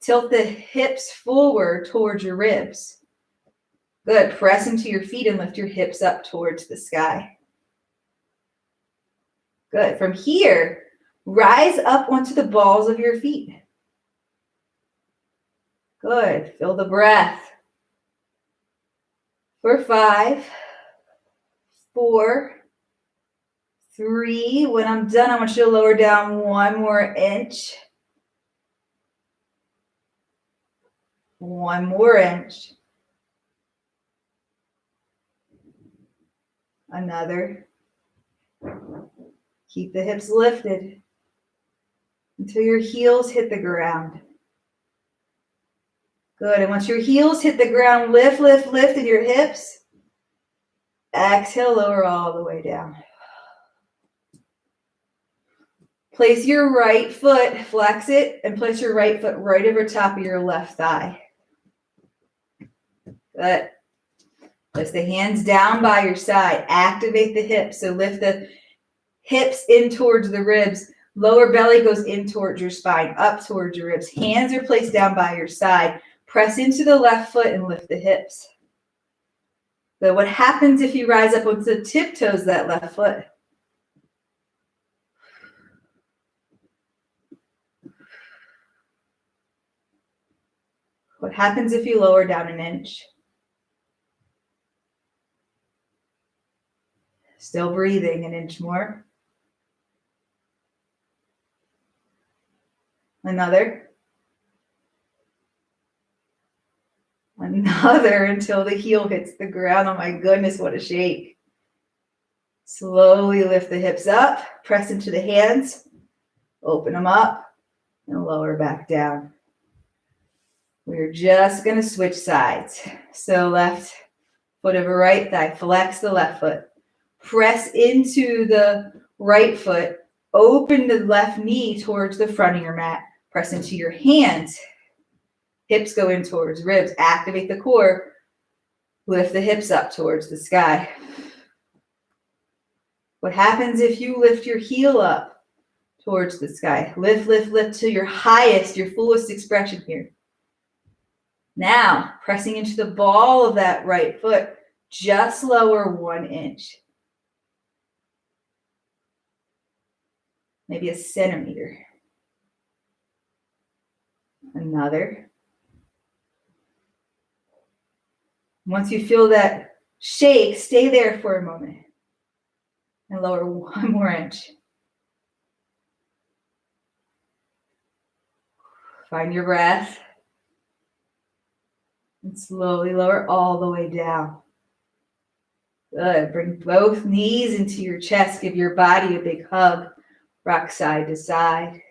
Tilt the hips forward towards your ribs. Good. Press into your feet and lift your hips up towards the sky. Good. From here, rise up onto the balls of your feet. Good. Feel the breath. For 5, 4, 3. When I'm done, I want you to lower down 1 more inch. 1 more inch. Another. Keep the hips lifted until your heels hit the ground. Good. And once your heels hit the ground, lift, lift, lift in your hips. Exhale, lower all the way down. Place your right foot, flex it, and place your right foot right over top of your left thigh. Good. Place the hands down by your side. Activate the hips. So lift the hips in towards the ribs. Lower belly goes in towards your spine, up towards your ribs. Hands are placed down by your side. Press into the left foot and lift the hips. So what happens if you rise up onto the tiptoes of that left foot? What happens if you lower down an inch? Still breathing, an inch more. Another. Another until the heel hits the ground. Oh my goodness, what a shake. Slowly lift the hips up, press into the hands, open them up, and lower back down. We're just going to switch sides. So left foot over right thigh, flex the left foot. Press into the right foot, open the left knee towards the front of your mat. Press into your hands. Hips go in towards ribs. Activate the core. Lift the hips up towards the sky. What happens if you lift your heel up towards the sky? Lift, lift, lift to your highest, your fullest expression here. Now, pressing into the ball of that right foot, just lower 1 inch. Maybe a centimeter. Another. Once you feel that shake, stay there for a moment and lower 1 more inch. Find your breath and slowly lower all the way down. Good. Bring both knees into your chest. Give your body a big hug. Rock side to side.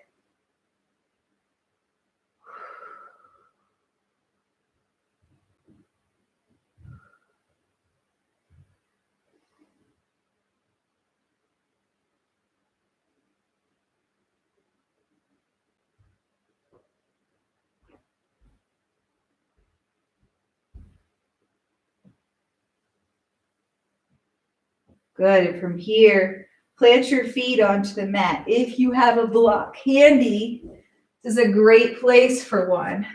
Good. And from here, plant your feet onto the mat. If you have a block handy, this is a great place for one.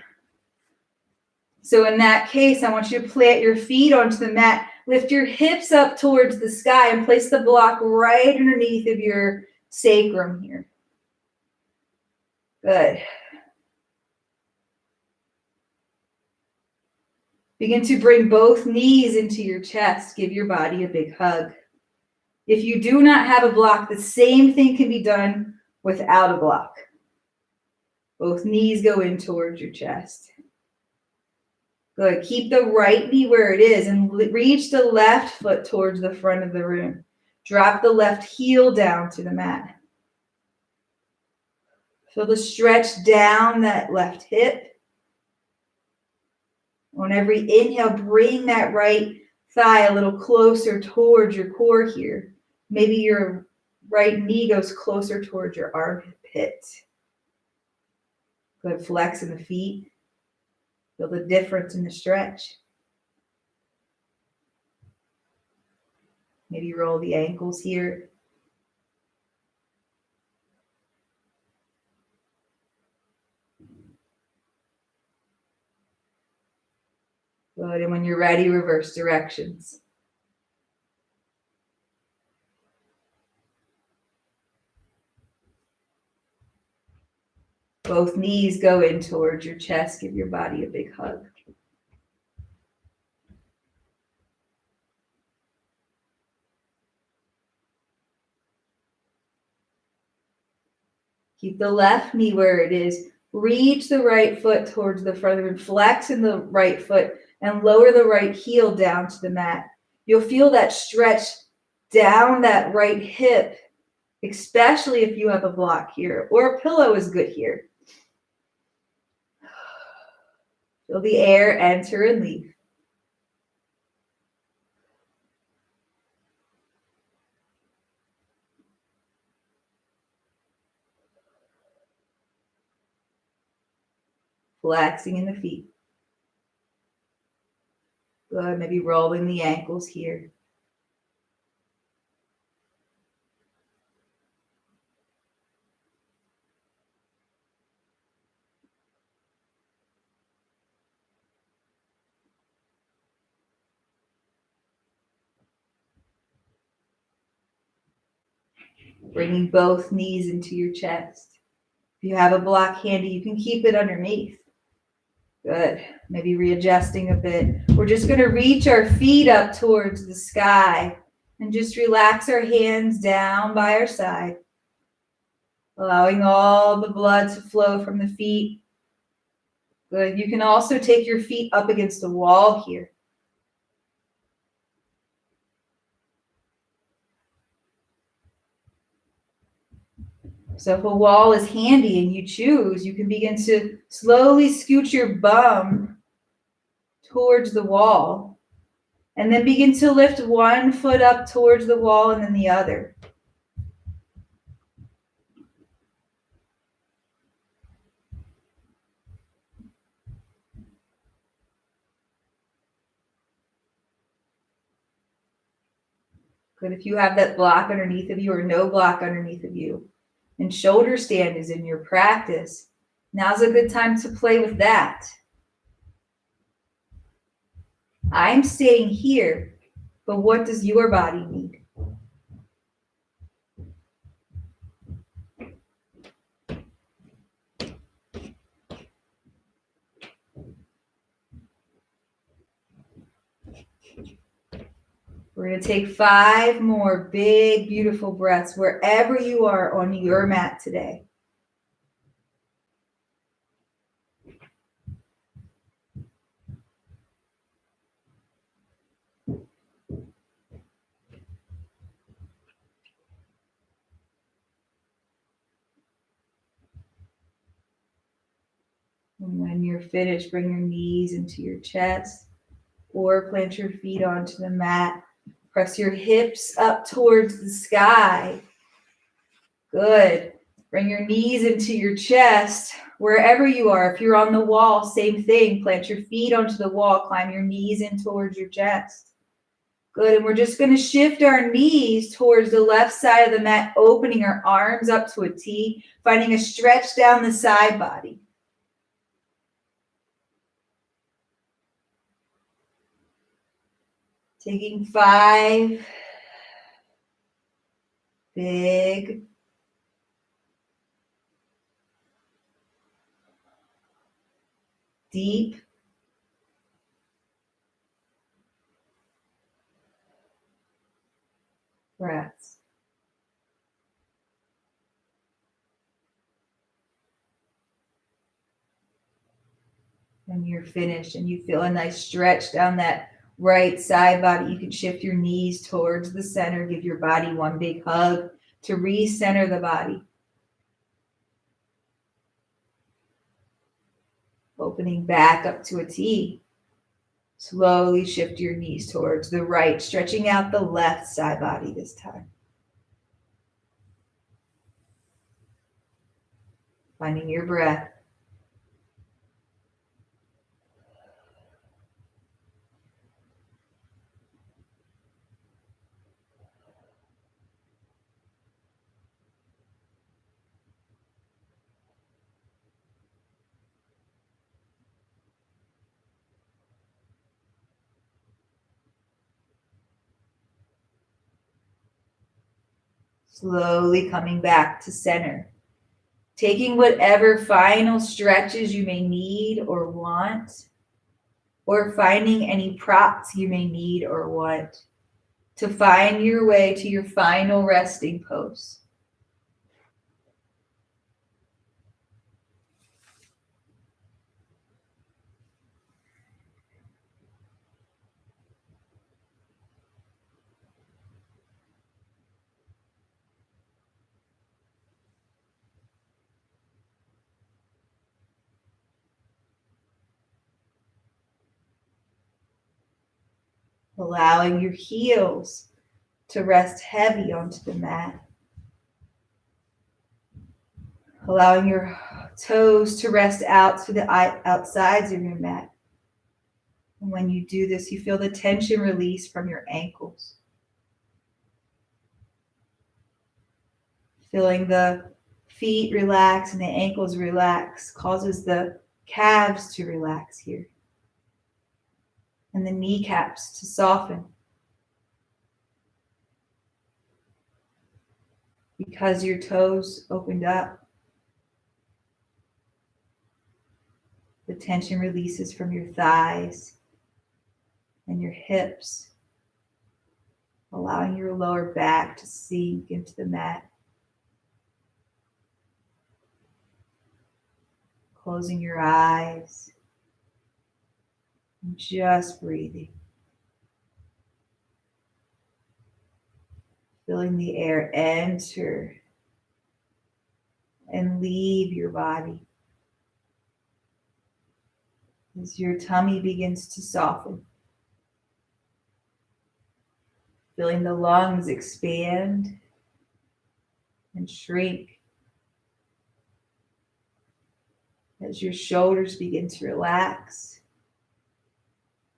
So in that case, I want you to plant your feet onto the mat. Lift your hips up towards the sky and place the block right underneath of your sacrum here. Good. Begin to bring both knees into your chest. Give your body a big hug. If you do not have a block, the same thing can be done without a block. Both knees go in towards your chest. Good. Keep the right knee where it is and reach the left foot towards the front of the room. Drop the left heel down to the mat. Feel the stretch down that left hip. On every inhale, bring that right thigh a little closer towards your core here. Maybe your right knee goes closer towards your armpit. Good. Flex in the feet. Feel the difference in the stretch. Maybe roll the ankles here. Good. And when you're ready, reverse directions. Both knees go in towards your chest. Give your body a big hug. Keep the left knee where it is. Reach the right foot towards the front and flex in the right foot and lower the right heel down to the mat. You'll feel that stretch down that right hip, especially if you have a block here, or a pillow is good here. Feel the air enter and leave. Flexing in the feet. Good, maybe rolling the ankles here. Bringing both knees into your chest. If you have a block handy, you can keep it underneath. Good. Maybe readjusting a bit. We're just going to reach our feet up towards the sky and just relax our hands down by our side, allowing all the blood to flow from the feet. Good. You can also take your feet up against the wall here. So if a wall is handy and you choose, you can begin to slowly scoot your bum towards the wall and then begin to lift one foot up towards the wall and then the other. Good. If you have that block underneath of you or no block underneath of you, and shoulder stand is in your practice, now's a good time to play with that. I'm staying here, but what does your body need? We're going to take 5 more big, beautiful breaths wherever you are on your mat today. And when you're finished, bring your knees into your chest or plant your feet onto the mat. Press your hips up towards the sky. Good. Bring your knees into your chest wherever you are. If you're on the wall, same thing. Plant your feet onto the wall. Climb your knees in towards your chest. Good. And we're just going to shift our knees towards the left side of the mat, opening our arms up to a T, finding a stretch down the side body. Taking 5 big deep breaths. When you're finished and you feel a nice stretch down that right side body, you can shift your knees towards the center. Give your body one big hug to recenter the body. Opening back up to a T. Slowly shift your knees towards the right, stretching out the left side body this time. Finding your breath. Slowly coming back to center. Taking whatever final stretches you may need or want, or finding any props you may need or want to find your way to your final resting pose. allowing your heels to rest heavy onto the mat, allowing your toes to rest out to the outsides of your mat. And when you do this, you feel the tension release from your ankles. Feeling the feet relax and the ankles relax causes the calves to relax here and the kneecaps to soften. Because your toes opened up, the tension releases from your thighs and your hips, allowing your lower back to sink into the mat. Closing your eyes and just breathing. Feeling the air enter and leave your body as your tummy begins to soften. Feeling the lungs expand and shrink as your shoulders begin to relax.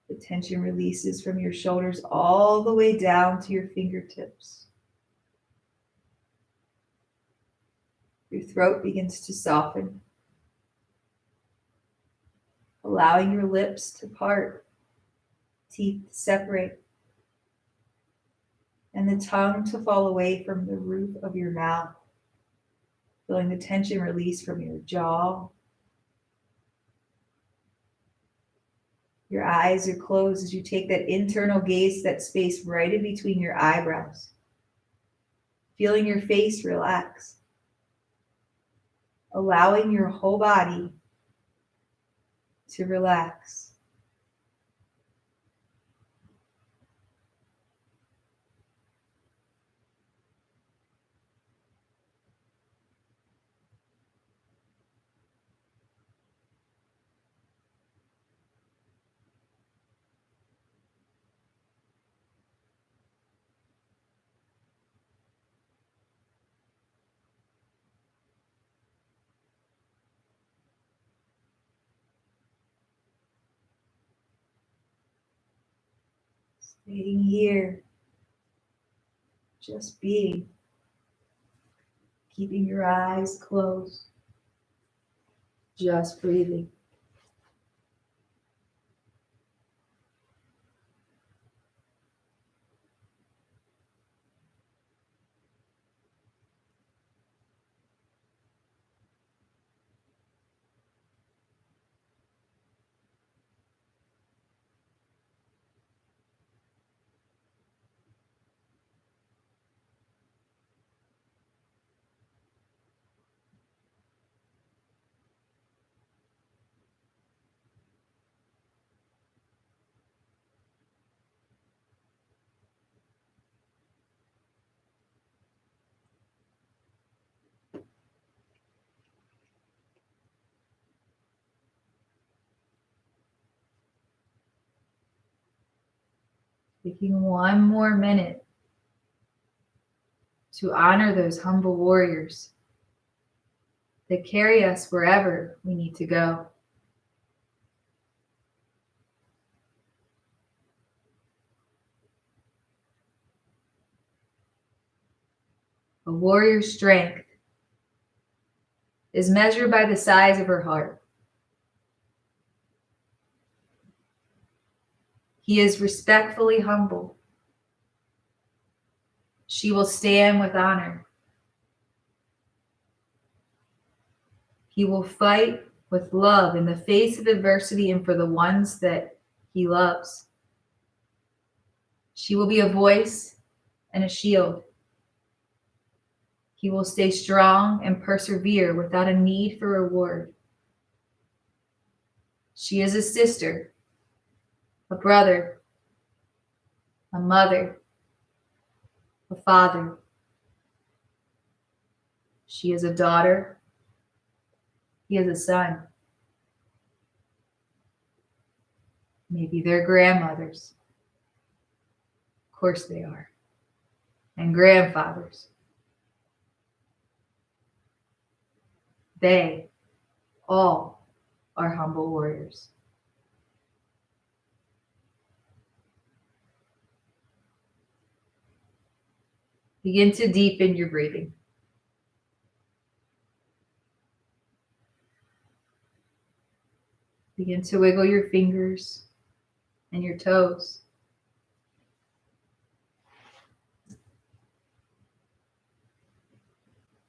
The tension releases from your shoulders all the way down to your fingertips. Your throat begins to soften, allowing your lips to part, teeth to separate, and the tongue to fall away from the roof of your mouth. Feeling the tension release from your jaw. Your eyes are closed as you take that internal gaze, that space right in between your eyebrows. Feeling your face relax. Allowing your whole body to relax. Staying here, just being, keeping your eyes closed, just breathing. Taking one more minute to honor those humble warriors that carry us wherever we need to go. A warrior's strength is measured by the size of her heart. He is respectfully humble. She will stand with honor. He will fight with love in the face of adversity and for the ones that he loves. She will be a voice and a shield. He will stay strong and persevere without a need for reward. She is a sister, a brother, a mother, a father. She is a daughter. He is a son. Maybe they're grandmothers. Of course they are. And grandfathers. They all are humble warriors. Begin to deepen your breathing. Begin to wiggle your fingers and your toes.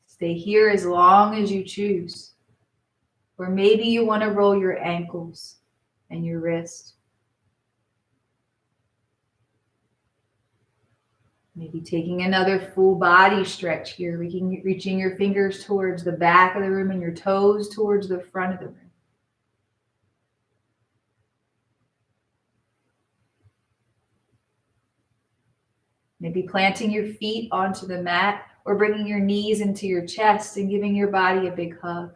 Stay here as long as you choose. Or maybe you want to roll your ankles and your wrist. Maybe taking another full body stretch here, reaching your fingers towards the back of the room and your toes towards the front of the room. Maybe planting your feet onto the mat or bringing your knees into your chest and giving your body a big hug.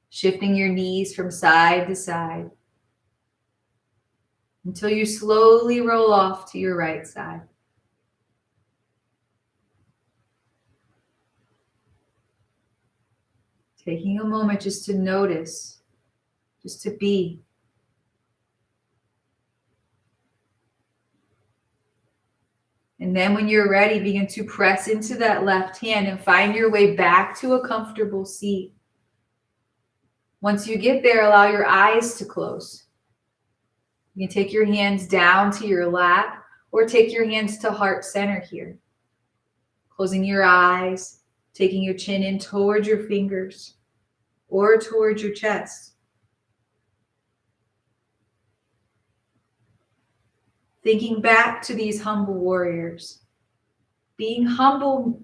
Shifting your knees from side to side until you slowly roll off to your right side. Taking a moment just to notice, just to be. And then when you're ready, begin to press into that left hand and find your way back to a comfortable seat. Once you get there, allow your eyes to close. You can take your hands down to your lap or take your hands to heart center here. Closing your eyes, taking your chin in towards your fingers or towards your chest. Thinking back to these humble warriors. Being humble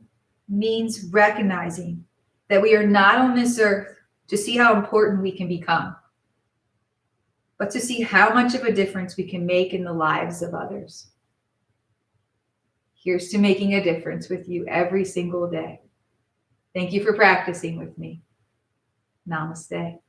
means recognizing that we are not on this earth to see how important we can become, but to see how much of a difference we can make in the lives of others. Here's to making a difference with you every single day. Thank you for practicing with me. Namaste.